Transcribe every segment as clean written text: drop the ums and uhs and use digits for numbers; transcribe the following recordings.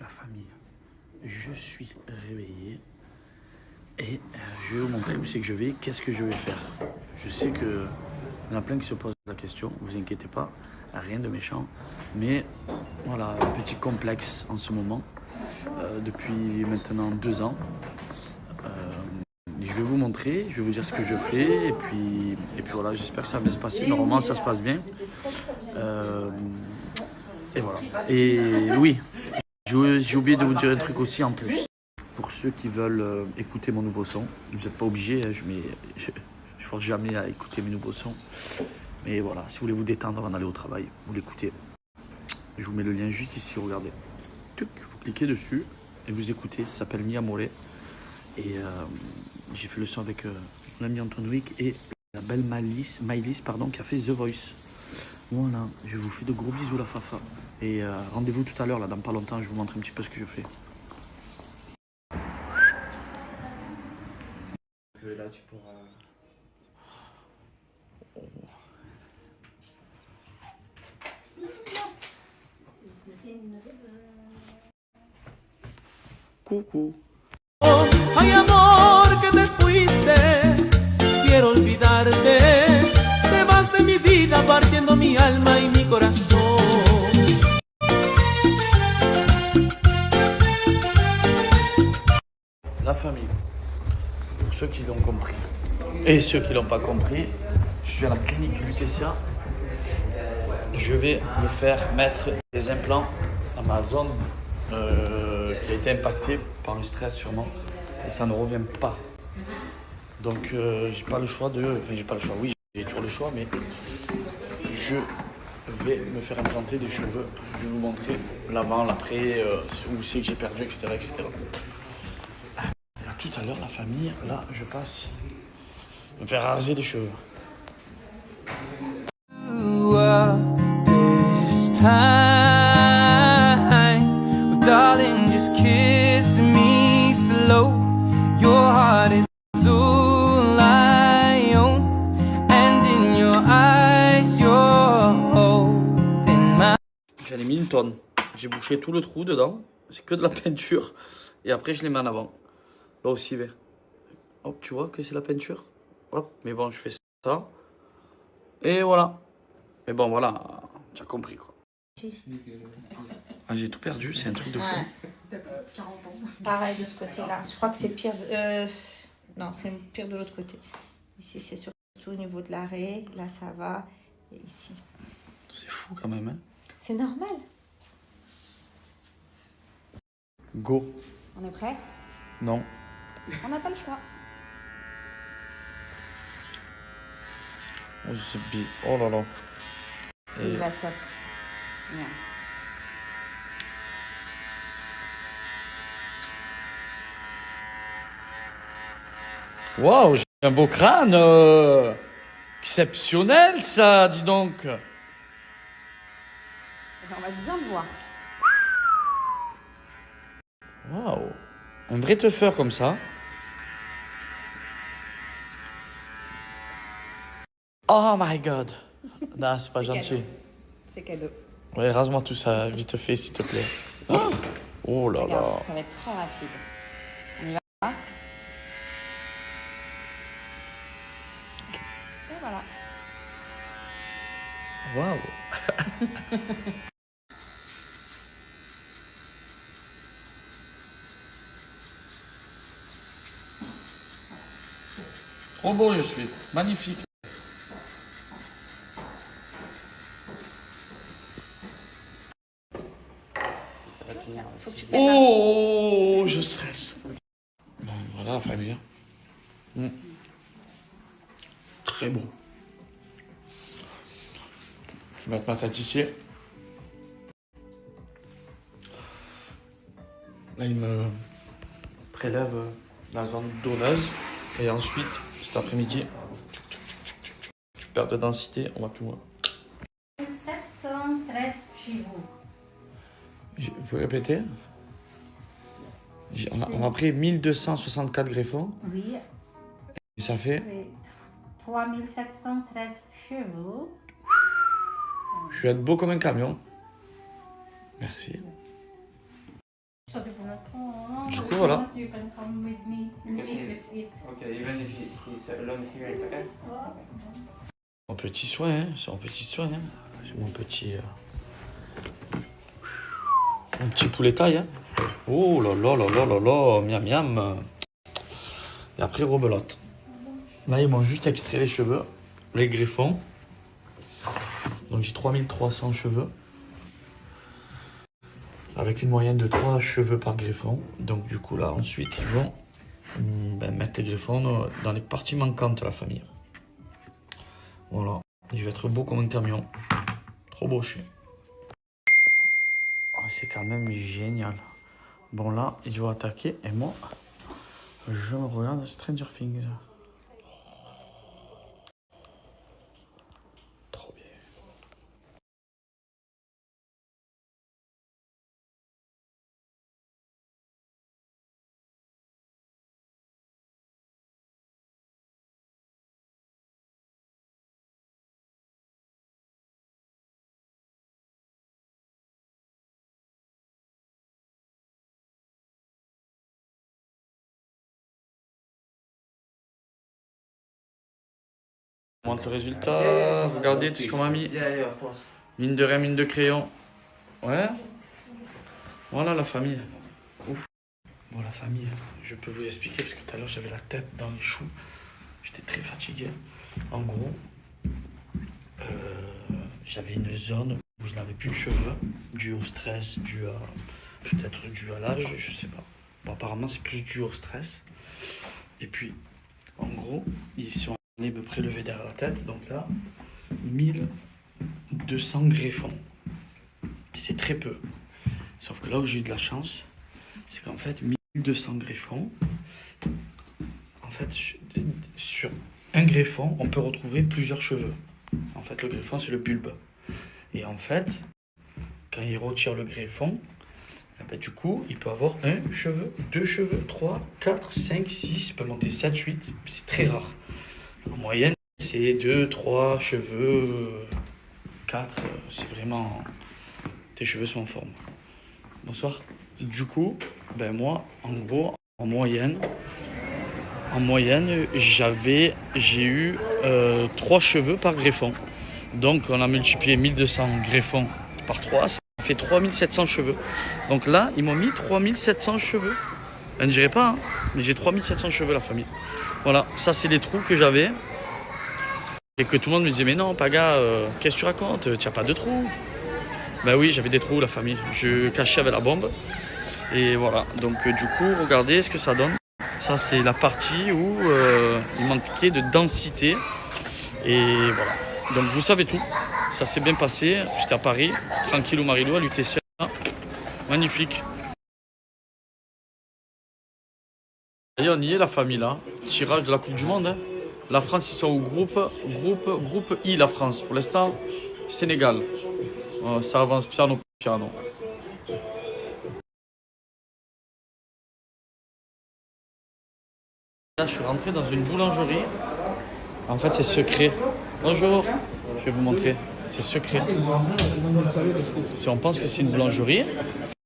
famille, je suis réveillé et je vais vous montrer où c'est que je vais, qu'est-ce que je vais faire. Je sais qu'il y en a plein qui se posent la question, vous inquiétez pas, rien de méchant, mais voilà, un petit complexe en ce moment, depuis maintenant 2 ans. Je vais vous montrer, je vais vous dire ce que je fais et puis voilà, j'espère que ça va bien se passer. Normalement, ça se passe bien. Et voilà. Et oui, j'ai oublié de vous dire un truc aussi en plus. Pour ceux qui veulent écouter mon nouveau son, vous n'êtes pas obligés, hein, je force jamais à écouter mes nouveaux sons. Mais voilà, si vous voulez vous détendre avant d'aller au travail, vous l'écoutez. Je vous mets le lien juste ici, regardez. Tuc, vous cliquez dessus et vous écoutez, ça s'appelle Mi Amore. Et j'ai fait le son avec mon ami Antoine Wick et la belle Maïlis qui a fait The Voice. Voilà, je vous fais de gros bisous la Fafa. Et rendez-vous tout à l'heure, là, dans pas longtemps, je vous montre un petit peu ce que je fais. Là, tu pourras... Coucou. Ay amor que te fuiste, quiero olvidarte, te vas de mi vida partiendo mi alma y mi corazón. La famille, pour ceux qui l'ont compris et ceux qui l'ont pas compris, je suis à la clinique Lutetia. Je vais me faire mettre des implants à ma zone qui a été impactée par le stress sûrement et ça ne revient pas. Donc j'ai pas le choix de... Enfin j'ai pas le choix, oui j'ai toujours le choix mais je vais me faire implanter des cheveux. Je vais vous montrer l'avant, l'après, où c'est que j'ai perdu, etc. etc. À tout à l'heure la famille, là je passe me faire raser les cheveux. This time, darling, just kiss me slow. Your heart is so lion, and in your eyes you're holding my. J'en ai mis une tonne. J'ai bouché tout le trou dedans. C'est que de la peinture. Et après, je les mets en avant. Là aussi, vert. Hop, tu vois que c'est la peinture. Hop, mais bon, je fais ça. Et voilà. Mais bon, voilà. Tu as compris, quoi. Ah, j'ai tout perdu. C'est un truc de fou. Ouais. Pareil de ce côté-là. Je crois que c'est pire. Non, c'est pire de l'autre côté. Ici, c'est surtout au niveau de l'arrêt. Là, ça va. Et ici. C'est fou quand même, hein. C'est normal. Go. On est prêt? Non. On n'a pas le choix. Oh, c'est bi. Oh là là. Il va ça. Bien. Waouh, j'ai un beau crâne. Exceptionnel, ça, dis donc. On va bien le voir. Waouh. Un vrai teufeur comme ça. Oh my god. Non, c'est pas gentil. C'est cadeau. Ouais, rase-moi tout ça, vite fait, s'il te plaît. Oh là là. Regarde, ça va être très rapide. On y va. Et voilà. Waouh. Trop beau je suis. Magnifique. Faut que tu Oh, je stresse. Bon, voilà la famille. Très beau. Je vais mettre ma tête ici. Là, il me prélève la zone donneuse. Et ensuite, cet après-midi, je perds de densité, on va plus loin. 713 chevaux. Vous pouvez répéter? On a pris 1264 greffons. Oui. Et ça fait? 3713 chevaux. Je vais être beau comme un camion. Merci. Du coup, voilà. Mon petit soin, hein. C'est mon petit soin. Hein. C'est mon petit poulet taille. Hein. Oh là là là là là là, miam miam. Et après, rebelote. Là, ils m'ont juste extrait les cheveux, les greffons. Donc, j'ai 3300 cheveux. Avec une moyenne de 3 cheveux par greffon. Donc, du coup, là, ensuite, ils vont mettre les greffons dans les parties manquantes de la famille. Voilà. Il va être beau comme un camion. Trop beau chien. Oh, c'est quand même génial. Bon, là, ils vont attaquer. Et moi, je me regarde Stranger Things. Trop bien. On montre le résultat. Regardez tout ce qu'on m'a mis. Mine de rien, mine de crayon. Ouais. Voilà la famille. Ouf. Bon, la famille, je peux vous expliquer parce que tout à l'heure j'avais la tête dans les choux. J'étais très fatigué. En gros, j'avais une zone où je n'avais plus de cheveux, dû au stress, peut-être dû à l'âge, je sais pas. Bon, apparemment, c'est plus dû au stress. Et puis, en gros, ils sont allés me prélever derrière la tête. Donc là, 1200 greffons. C'est très peu. Sauf que là où j'ai eu de la chance, c'est qu'en fait, 1200 greffons, en fait, sur un greffon, on peut retrouver plusieurs cheveux. En fait, le greffon, c'est le bulbe. Et en fait, quand il retire le greffon, du coup, il peut avoir un cheveu, 2 cheveux, 3, 4, 5, 6, il peut monter 7, 8. C'est très rare. En moyenne, c'est 2, 3 cheveux, 4. C'est vraiment... Tes cheveux sont en forme. Bonsoir. Du coup, moi, en gros, en moyenne, j'ai eu 3 cheveux par greffon. Donc, on a multiplié 1200 greffons par 3, ça fait 3700 cheveux. Donc là, ils m'ont mis 3700 cheveux. On ne dirait pas, hein, mais j'ai 3700 cheveux, la famille. Voilà, ça, c'est les trous que j'avais. Et que tout le monde me disait, mais non, Paga, qu'est-ce que tu racontes? Tu n'as pas de trous? Ben oui, j'avais des trous, la famille. Je cachais avec la bombe. Et voilà, donc du coup, regardez ce que ça donne. Ça, c'est la partie où il manquait de densité. Et voilà. Donc vous savez tout. Ça s'est bien passé. J'étais à Paris, tranquille au Marilou, à l'UTCA. Magnifique. Et on y est, la famille, là. Tirage de la Coupe du Monde. Hein. La France, ils sont au groupe I, la France. Pour l'instant, Sénégal. Ça avance piano. Là, je suis rentré dans une boulangerie. En fait, c'est secret. Bonjour. Je vais vous montrer. C'est secret. Si on pense que c'est une boulangerie,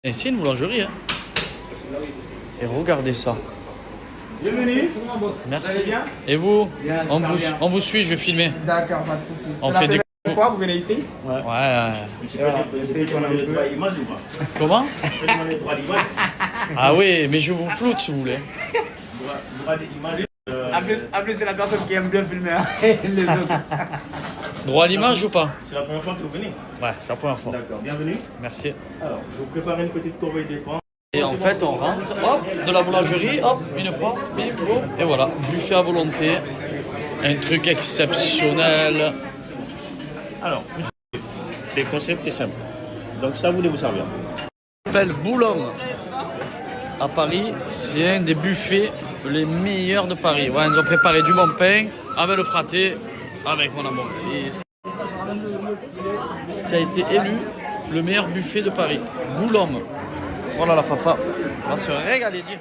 et c'est une boulangerie. Hein. Et regardez ça. Bienvenue. Merci. Vous bien? Et vous? Bien, On vous suit, je vais filmer. D'accord, pas de soucis. On fait des... Quoi, vous venez ici? Ouais. Voilà. Comment? Ah oui, mais je vous floute si vous voulez. En plus, c'est la personne qui aime bien filmer hein, les autres. Droit à l'image ou pas? C'est la première fois que vous venez? Ouais, c'est la première fois. D'accord, bienvenue. Merci. Alors, je vous prépare une petite corbeille de pain. Et en fait, on rentre, hop, de la boulangerie, hop, une poire, et voilà, buffet à volonté, un truc exceptionnel. Alors, les concepts est simple. Donc ça, vous voulez vous servir. S'appelle Boulogne à Paris, c'est un des buffets les meilleurs de Paris. Ouais, ils nous ont préparé du bon pain avec le fraté, avec mon amour. Et ça a été élu le meilleur buffet de Paris. Boulogne. Voilà la papa. On va se régaler, dire.